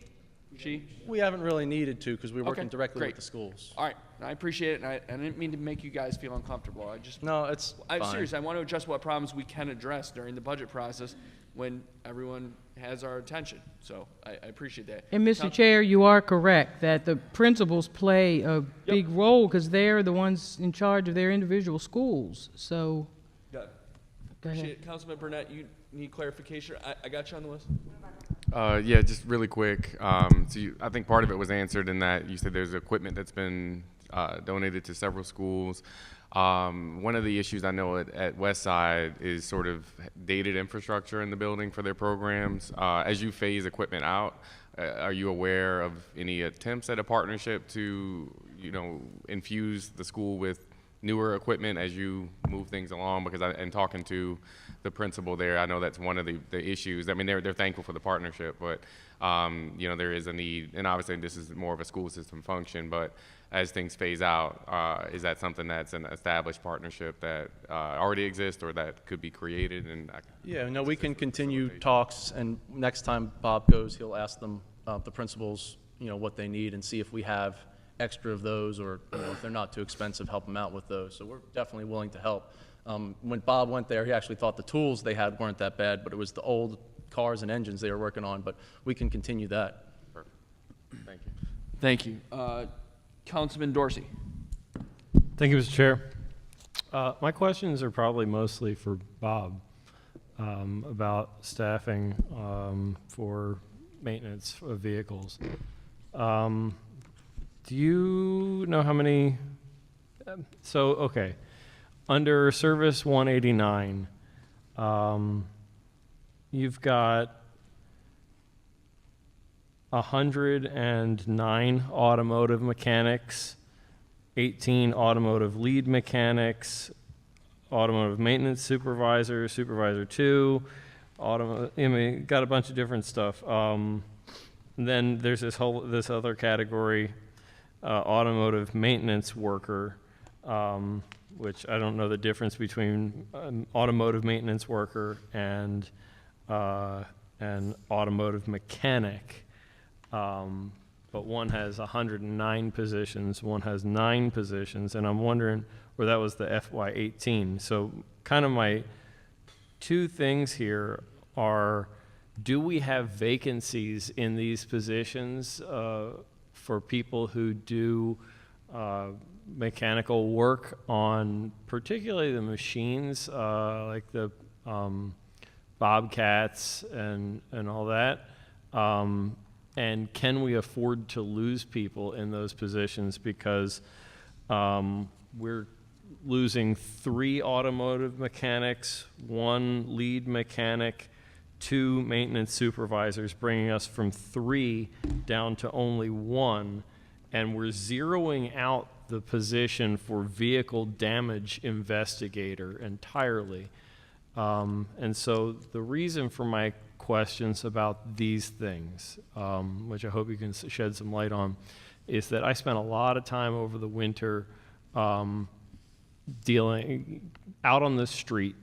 She? We haven't really needed to because we're working Okay, directly great. with the schools. All right, I appreciate it, and I didn't mean to make you guys feel uncomfortable. No, it's I'm fine. serious. I want to address what problems we can address during the budget process when everyone has our attention. So I appreciate that. And Mr. Chair, you are correct that the principals play a big role because they're the ones in charge of their individual schools. So, Good. go Appreciate ahead. it. Councilman Burnett, you need clarification? I got you on the list. Yeah, just really quick. I think part of it was answered in that you said there's equipment that's been donated to several schools. One of the issues I know at Westside is sort of dated infrastructure in the building for their programs. As you phase equipment out, are you aware of any attempts at a partnership to, infuse the school with newer equipment as you move things along? Because and talking to the principal there, I know that's one of the issues. I mean, they're thankful for the partnership, but there is a need, and obviously this is more of a school system function. But as things phase out, is that something that's an established partnership that already exists or that could be created? And Yeah, no, we can continue talks, and next time Bob goes, he'll ask them, the principals, what they need and see if we have extra of those, or if they're not too expensive, help them out with those. So we're definitely willing to help. When Bob went there, he actually thought the tools they had weren't that bad, but it was the old cars and engines they were working on, but we can continue that. Perfect. Thank you. Thank you. Councilman Dorsey. Thank you, Mr. Chair. My questions are probably mostly for Bob about staffing for maintenance of vehicles. Do you know how many? Okay, under Service 189, you've got 109 automotive mechanics, 18 automotive lead mechanics, automotive maintenance supervisor, supervisor 2, I mean, got a bunch of different stuff. Then there's this other category, automotive maintenance worker, which I don't know the difference between an automotive maintenance worker and an automotive mechanic. But one has 109 positions, one has 9 positions, and I'm wondering, or that was the FY18. So kind of my two things here are, do we have vacancies in these positions for people who do mechanical work on particularly the machines, like the Bobcats and all that? And can we afford to lose people in those positions, because we're losing 3 automotive mechanics, 1 lead mechanic, 2 maintenance supervisors, bringing us from 3 down to only 1, and we're zeroing out the position for vehicle damage investigator entirely. And so the reason for my questions about these things, which I hope you can shed some light on, is that I spent a lot of time over the winter dealing out on the street,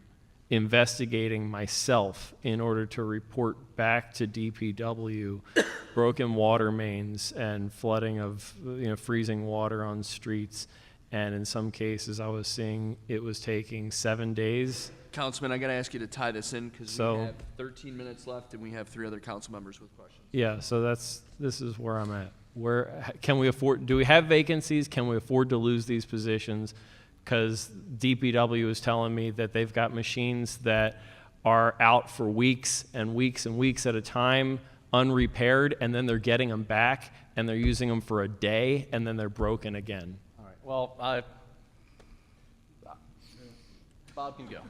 investigating myself in order to report back to DPW broken water mains and flooding of, freezing water on streets. And in some cases, I was seeing it was taking 7 days. Councilman, I got to ask you to tie this in, because So- we have 13 minutes left and we have 3 other council members with questions. Yeah, so this is where I'm at. Can we afford, do we have vacancies? Can we afford to lose these positions? Because DPW is telling me that they've got machines that are out for weeks and weeks and weeks at a time, unrepaired, and then they're getting them back and they're using them for a day and then they're broken again. All right. Well, Bob can go.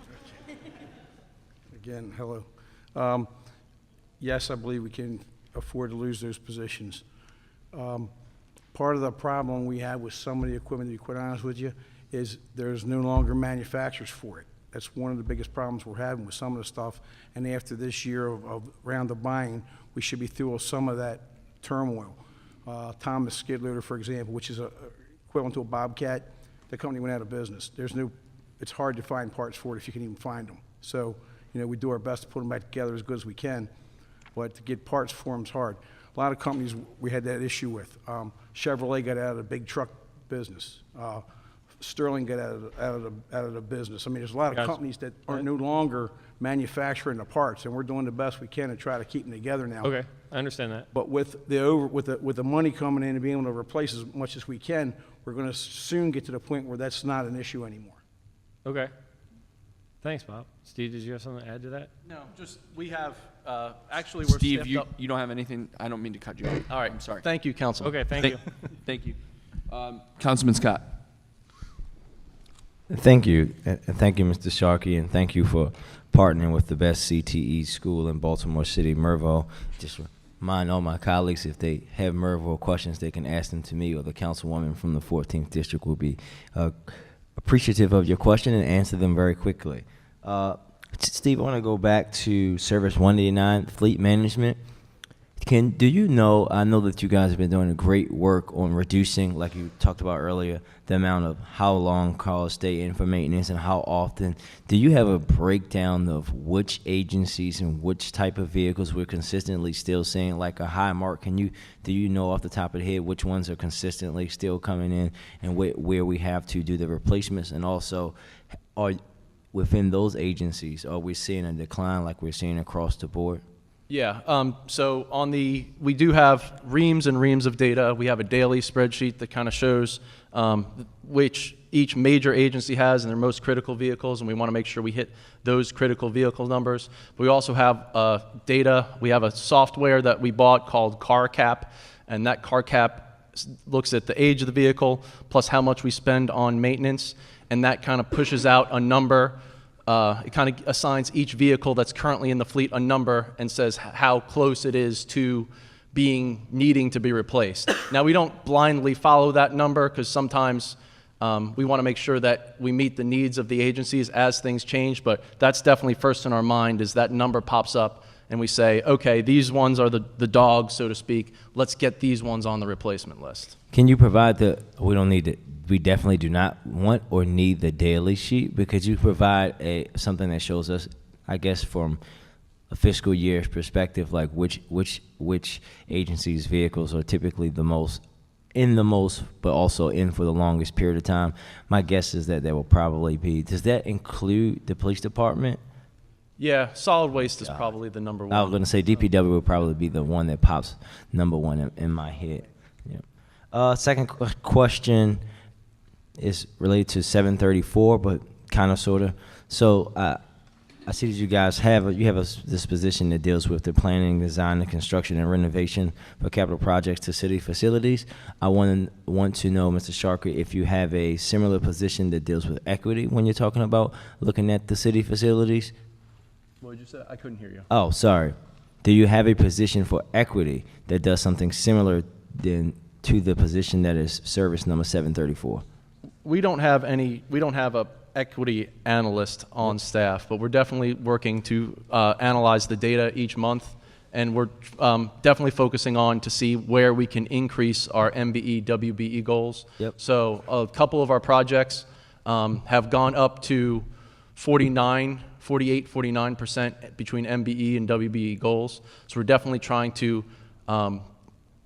Again, hello. Yes, I believe we can afford to lose those positions. Part of the problem we have with some of the equipment, to be quite honest with you, is there's no longer manufacturers for it. That's one of the biggest problems we're having with some of the stuff. And after this year of round of buying, we should be through with some of that turmoil. Thomas skid loader, for example, which is equivalent to a Bobcat, the company went out of business. It's hard to find parts for it if you can even find them. So, we do our best to put them back together as good as we can, but to get parts for them is hard. A lot of companies we had that issue with. Chevrolet got out of the big truck business. Sterling got out of the business. I mean, there's a lot of companies that are no longer manufacturing the parts, and we're doing the best we can to try to keep them together now. Okay, I understand that. But with the money coming in and being able to replace as much as we can, we're going to soon get to the point where that's not an issue anymore. Okay. Thanks, Bob. Steve, did you have something to add to that? No, just we have, actually, we're Steve, staffed up. you don't have anything? I don't mean to cut you off. All right. I'm sorry. Thank you, Councilman. Okay, thank you. Thank you. Councilman Scott. Thank you. And thank you, Mr. Sharkey, and thank you for partnering with the best CTE school in Baltimore City, Mervo. Just remind all my colleagues, if they have Mervo questions, they can ask them to me, or the councilwoman from the 14th District will be appreciative of your question and answer them very quickly. Steve, I want to go back to Service 189, fleet management. Do you know, I know that you guys have been doing great work on reducing, like you talked about earlier, the amount of how long cars stay in for maintenance and how often. Do you have a breakdown of which agencies and which type of vehicles we're consistently still seeing like a high mark? Do you know off the top of the head which ones are consistently still coming in and where we have to do the replacements? And also, within those agencies, are we seeing a decline like we're seeing across the board? Yeah, so we do have reams and reams of data. We have a daily spreadsheet that kind of shows which each major agency has in their most critical vehicles, and we want to make sure we hit those critical vehicle numbers. But we also have data. We have a software that we bought called CarCap, and that CarCap looks at the age of the vehicle plus how much we spend on maintenance, and that kind of pushes out a number. It kind of assigns each vehicle that's currently in the fleet a number and says how close it is to needing to be replaced. Now, we don't blindly follow that number because sometimes We want to make sure that we meet the needs of the agencies as things change, but that's definitely first in our mind is that number pops up and we say, okay, these ones are the dogs, so to speak. Let's get these ones on the replacement list. Can you provide we definitely do not want or need the daily sheet, but could you provide something that shows us, I guess, from a fiscal year's perspective, like which agencies' vehicles are typically but also in for the longest period of time? My guess is that there will probably be. Does that include the police department? Yeah, solid waste is probably the number one. I was going to say DPW would probably be the one that pops number one in my head. Yeah. Second question is related to 734, but kind of sort of. So I see that you guys have this position that deals with the planning, design, and construction and renovation for capital projects to city facilities. I want to know, Mr. Sharkey, if you have a similar position that deals with equity when you're talking about looking at the city facilities. What did you say? I couldn't hear you. Oh, sorry. Do you have a position for equity that does something similar to the position that is service number 734? We don't have a equity analyst on staff, but we're definitely working to analyze the data each month, and we're definitely focusing on to see where we can increase our MBE, WBE goals. Yep. So a couple of our projects have gone up to 49% between MBE and WBE goals. So we're definitely trying to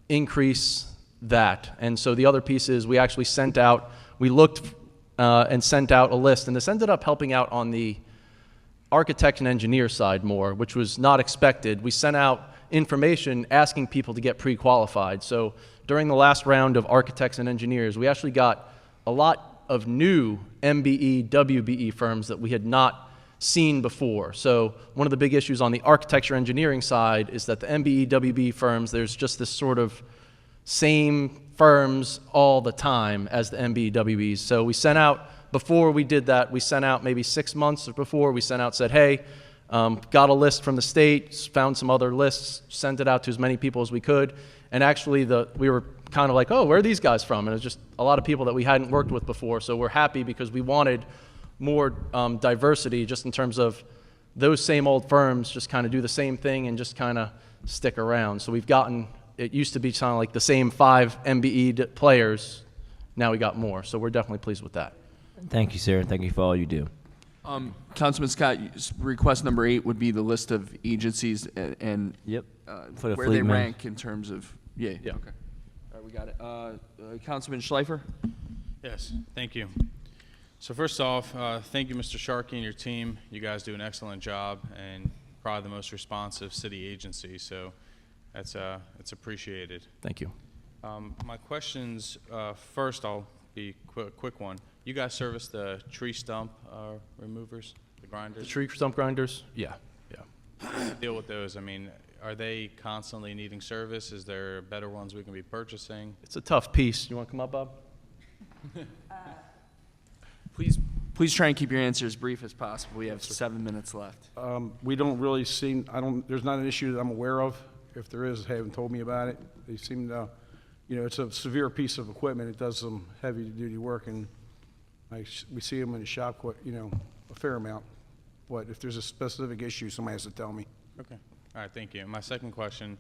increase that. And so the other piece is we actually looked and sent out a list, and this ended up helping out on the architect and engineer side more, which was not expected. We sent out information asking people to get pre-qualified. So during the last round of architects and engineers, we actually got a lot of new MBE, WBE firms that we had not seen before. So one of the big issues on the architecture engineering side is that the MBE, WBE firms, there's just this sort of same firms all the time as the MBE, WBEs. So we sent out, before we did that, we sent out maybe 6 months before, we sent out, said, hey, got a list from the state, found some other lists, sent it out to as many people as we could. And actually we were kind of like, oh, where are these guys from? And it was just a lot of people that we hadn't worked with before. So we're happy because we wanted more diversity just in terms of those same old firms just kind of do the same thing and just kind of stick around. So we've gotten, it used to be kind of like the same 5 MBE players. Now we got more. So we're definitely pleased with that. Thank you, sir. Thank you for all you do. Councilman Scott, request number 8 would be the list of agencies and Yep. For the where fleet they man. rank in terms of, yeah. Okay. All right, we got it. Councilman Schleifer? Yes, thank you. So first off, thank you, Mr. Sharkey and your team. You guys do an excellent job and probably the most responsive city agency, so it's appreciated. Thank you. My questions, first I'll be quick one. You guys service the tree stump removers, the grinders? The tree stump grinders? Yeah. Deal with those. I mean, are they constantly needing service? Is there better ones we can be purchasing? It's a tough piece. You want to come up, Bob? Please try and keep your answer as brief as possible. We have 7 minutes left. We don't really see, there's not an issue that I'm aware of. If there is, they haven't told me about it. They seem to, it's a severe piece of equipment. It does some heavy-duty work, and we see them in the shop, a fair amount. But if there's a specific issue, somebody has to tell me. Okay. All right, thank you. My second question,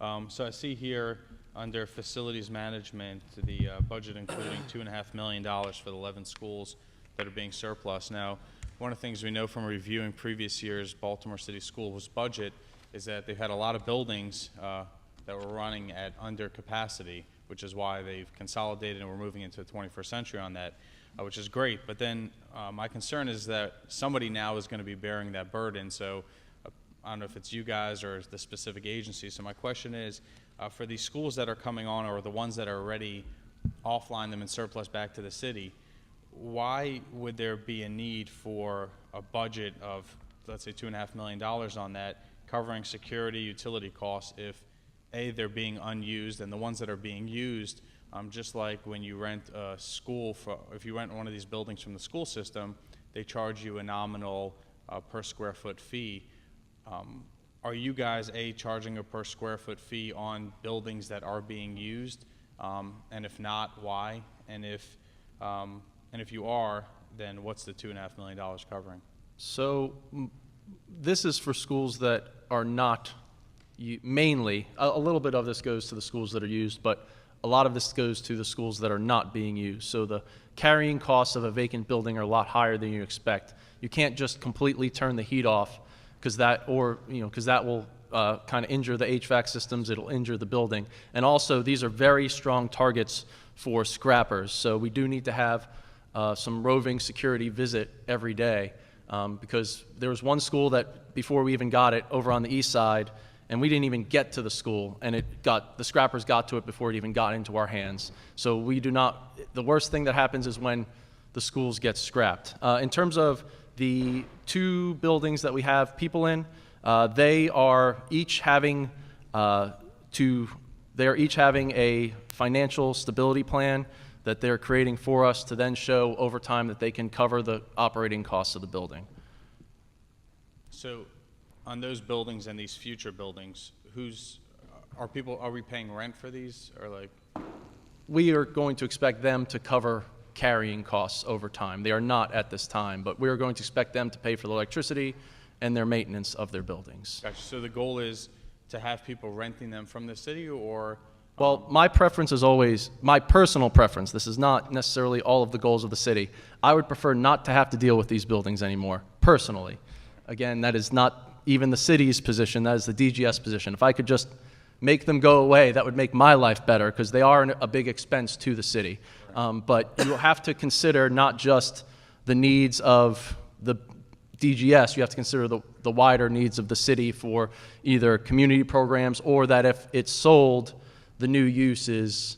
so I see here under facilities management, the budget including $2.5 million for the 11 schools that are being surplus. Now, one of the things we know from reviewing previous years' Baltimore City Schools budget is that they've had a lot of buildings that were running at under capacity, which is why they've consolidated and we're moving into the 21st century on that, which is great. But then my concern is that somebody now is going to be bearing that burden. So I don't know if it's you guys or the specific agency. So my question is, for these schools that are coming on or the ones that are already offline them and surplus back to the city, why would there be a need for a budget of, let's say, $2.5 million on that, covering security, utility costs, if A, they're being unused, and the ones that are being used, just like when you rent a school, if you rent one of these buildings from the school system, they charge you a nominal per square foot fee. Are you guys, A, charging a per square foot fee on buildings that are being used? And if not, why? And if And if you are, then what's the $2.5 million covering? So this is for schools that are not mainly, a little bit of this goes to the schools that are used, but a lot of this goes to the schools that are not being used. So the carrying costs of a vacant building are a lot higher than you expect. You can't just completely turn the heat off because that will kind of injure the HVAC systems. It'll injure the building. And also, these are very strong targets for scrappers. So we do need to have some roving security visit every day because there was one school that before we even got it over on the east side, and we didn't even get to the school, and the scrappers got to it before it even got into our hands. So we do not, the worst thing that happens is when the schools get scrapped. In terms of the 2 buildings that we have people in, they are each having a financial stability plan that they're creating for us to then show over time that they can cover the operating costs of the building. So on those buildings and these future buildings, are we paying rent for these, or like? We are going to expect them to cover carrying costs over time. They are not at this time, but we are going to expect them to pay for the electricity and their maintenance of their buildings. Gotcha. So the goal is to have people renting them from the city, or? Well, my preference is always, my personal preference, this is not necessarily all of the goals of the city. I would prefer not to have to deal with these buildings anymore, personally. Again, that is not even the city's position, that is the DGS position. If I could just make them go away, that would make my life better because they are a big expense to the city. But you have to consider not just the needs of the DGS, you have to consider the wider needs of the city for either community programs or that if it's sold, the new use is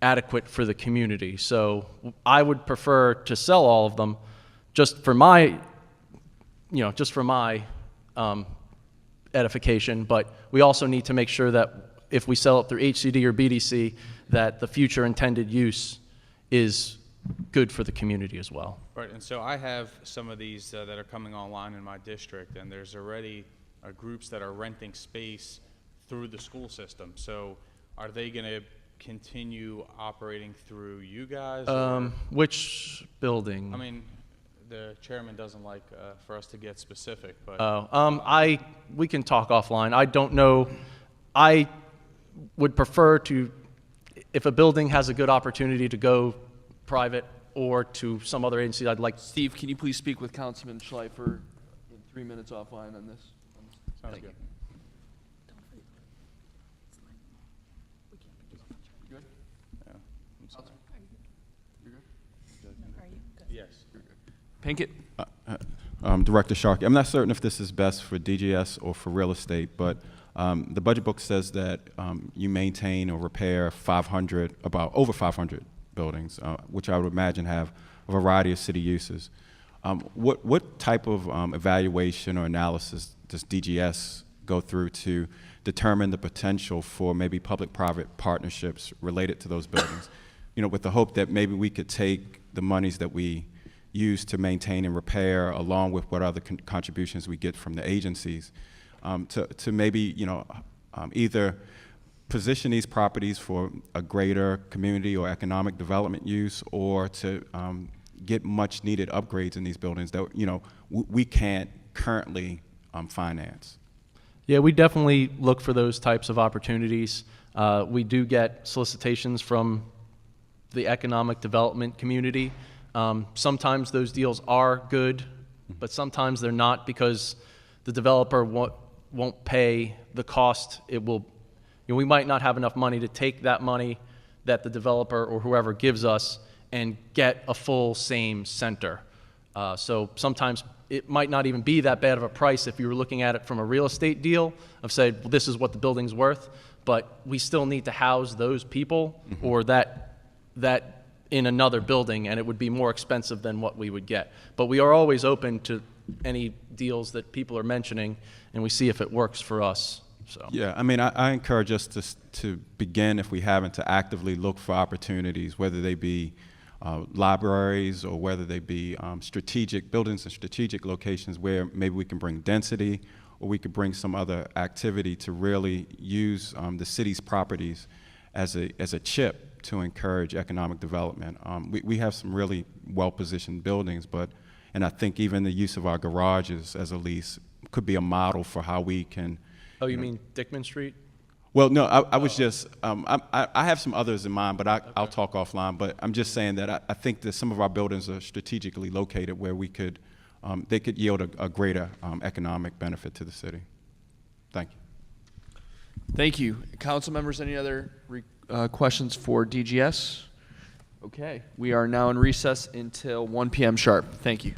adequate for the community. So I would prefer to sell all of them just for my edification, but we also need to make sure that if we sell it through HCD or BDC, that the future intended use is good for the community as well. Right, and so I have some of these that are coming online in my district, and there's already groups that are renting space through the school system. So are they going to continue operating through you guys? Which building? I mean, the chairman doesn't like for us to get specific, but we can talk offline. I don't know. I would prefer to, if a building has a good opportunity to go private or to some other agency, I'd like. Steve, can you please speak with Councilman Schleifer in 3 minutes offline on this? sounds good. You good? Yeah. I'm sorry. You're good? Yes. Pinkett? Director Sharkey, I'm not certain if this is best for DGS or for real estate, but the budget book says that you maintain or repair over 500 buildings, which I would imagine have a variety of city uses. What type of evaluation or analysis does DGS go through to determine the potential for maybe public-private partnerships related to those buildings? You know, with the hope that maybe we could take the monies that we use to maintain and repair, along with what other contributions we get from the agencies, to maybe, either position these properties for a greater community or economic development use, or to get much needed upgrades in these buildings that, we can't currently finance. Yeah, we definitely look for those types of opportunities. We do get solicitations from the economic development community. Sometimes those deals are good, but sometimes they're not because the developer won't pay the cost. We might not have enough money to take that money that the developer or whoever gives us and get a full same center. So sometimes it might not even be that bad of a price if you were looking at it from a real estate deal of say, well, this is what the building's worth, but we still need to house those people or that in another building, and it would be more expensive than what we would get. But we are always open to any deals that people are mentioning, and we see if it works for us. So. Yeah, I mean, I encourage us to begin, if we haven't, to actively look for opportunities, whether they be libraries or whether they be strategic buildings and strategic locations where maybe we can bring density or we could bring some other activity to really use the city's properties as a chip to encourage economic development. We have some really well-positioned buildings, and I think even the use of our garages as a lease could be a model for how we can. Oh, you mean Dickman Street? Well, no, I was just, I have some others in mind, but I'll talk offline. But I'm just saying that I think that some of our buildings are strategically located where we could, they could yield a greater economic benefit to the city. Thank you. Thank you. Council members, any other questions for DGS? Okay, we are now in recess until 1 p.m. sharp. Thank you.